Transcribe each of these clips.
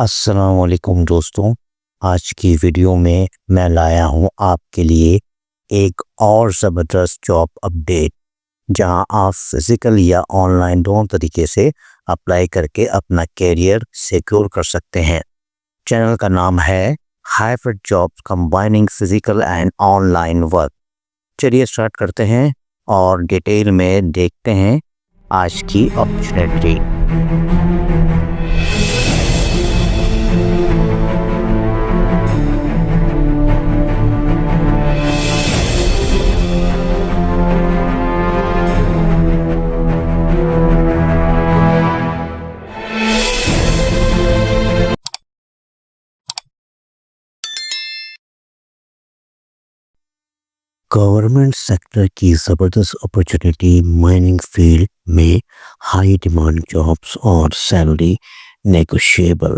السلام علیکم دوستوں، آج کی ویڈیو میں لایا ہوں آپ کے لیے ایک اور زبردست جاب اپڈیٹ، جہاں آپ فزیکل یا آن لائن دونوں طریقے سے اپلائی کر کے اپنا کیریئر سیکیور کر سکتے ہیں۔ چینل کا نام ہے hybrid jobs combining physical and on line work. چلیے اسٹارٹ کرتے ہیں اور ڈیٹیل میں دیکھتے ہیں آج کی اپرچونیٹی۔ گورنمنٹ سیکٹر کی زبردست اپرچونیٹی، مائننگ فیلڈ میں ہائی ڈیمانڈ جابس اور سیلری نیگوشیبل۔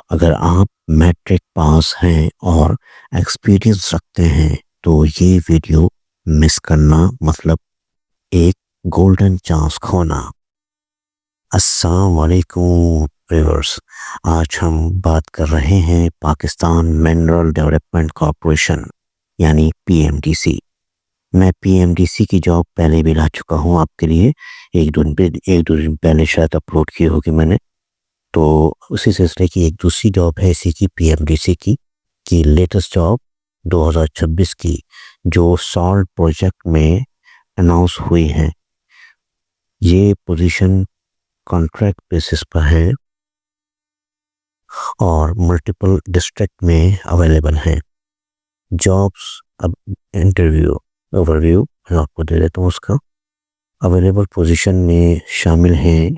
اگر آپ میٹرک پاس ہیں اور ایکسپیرینس رکھتے ہیں تو یہ ویڈیو مس کرنا مطلب ایک گولڈن چانس کھونا۔ السلام علیکم ویورز، آج ہم بات کر رہے ہیں پاکستان منرل ڈیولپمنٹ کارپوریشن یعنی پی ایم ڈی سی۔ میں پی ایم ڈی سی کی جاب پہلے بھی لا چکا ہوں آپ کے لیے، ایک دو دن پہلے شاید اپلوڈ کی ہوگی میں نے، تو اسی سلسلے کی ایک دوسری جاب ہے اسی کی پی ایم ڈی سی کی لیٹسٹ جاب 2026 کی، جو سالٹ پروجیکٹ میں اناؤنس ہوئی ہے۔ یہ پوزیشن کانٹریکٹ بیسس پر ہے اور ملٹیپل ڈسٹرکٹ میں اویلیبل ہیں۔ جابس اب انٹرویو اوورویو میں آپ کو دے دیتا ہوں اس کا۔ اویلیبل پوزیشن میں شامل ہیں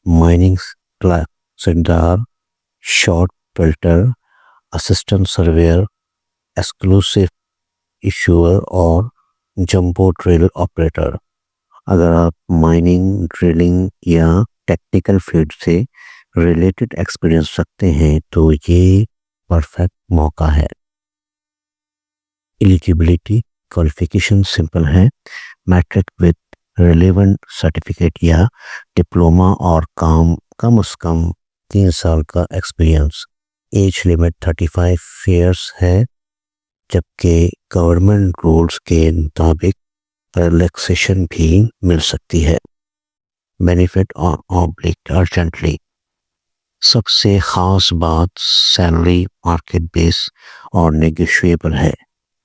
مائننگ کلاسدار، شارٹ فلٹر، اسسٹنٹ سرویئر، ایکسکلوسیو ایشوئر اور جمبو ڈرل آپریٹر۔ اگر آپ مائننگ، ڈرلنگ یا ٹیکنیکل فیلڈ سے ریلیٹڈ ایکسپیرینس رکھتے ہیں تو یہ پرفیکٹ موقع ہے۔ ایلیجیبلٹی کوالیفیکیشن سمپل ہے، میٹرک وتھ ریلیونٹ سرٹیفکیٹ یا ڈپلومہ اور کم از کم 3 سال کا ایکسپیرینس۔ ایج لمٹ 35 ایئرس ہے، جبکہ گورنمنٹ رولز کے مطابق ریلیکسیشن بھی مل سکتی ہے۔ Benefit urgently. سب سے خاص بات سیلری مارکیٹ بیس اور نیگوشیبل ہے،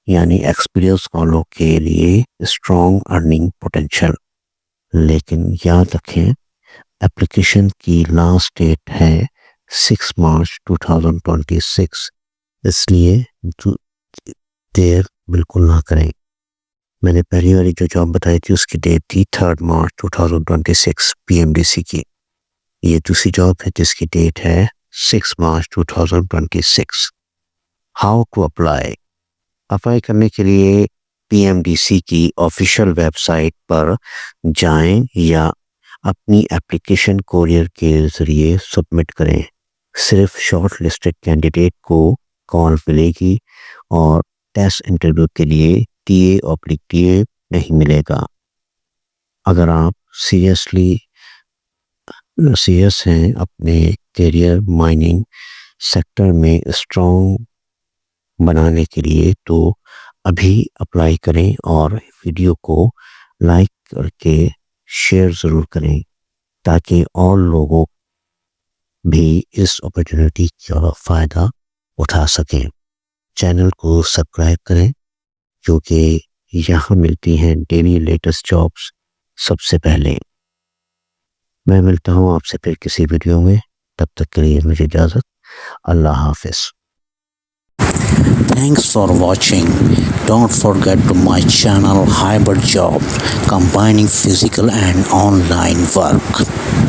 یعنی ایکسپیرینس والوں کے لیے اسٹرانگ ارننگ پوٹینشل۔ لیکن یاد رکھیں اپلیکیشن کی لاسٹ ڈیٹ ہے 6 مارچ 2026، اس لیے دیر بالکل نہ کریں۔ میں نے پہلی والی جو جاب بتائی تھی اس کی ڈیٹ تھی 3 March 2026 P M D C کی۔ یہ دوسری جاب ہے جس کی ڈیٹ ہے 6 مارچ 2026۔ ہاؤ ٹو اپلائی کرنے کے لیے پی ایم ڈی سی کی آفیشیل ویب سائٹ پر جائیں یا اپنی ایپلیکیشن کوریئر کے ذریعے سبمٹ کریں۔ صرف شارٹ لسٹڈ کینڈیڈیٹ کو کال ملے گی اور ٹیسٹ انٹرویو کے لیے TA نہیں ملے گا۔ اگر آپ سیریس ہیں اپنے کیریئر مائننگ سیکٹر میں اسٹرانگ بنانے کے لیے تو ابھی اپلائی کریں اور ویڈیو کو لائک کر کے شیئر ضرور کریں تاکہ اور لوگوں بھی اس اپرچونیٹی کا فائدہ اٹھا سکیں۔ چینل کو سبسکرائب کریں کیونکہ یہاں ملتی ہیں ڈیلی لیٹسٹ جابس سب سے پہلے۔ میں ملتا ہوں آپ سے پھر کسی ویڈیو میں، تب تک کے لیے مجھے اجازت۔ اللہ حافظ۔ Thanks for watching. Don't forget to my channel Hybrid Job, combining physical and online work.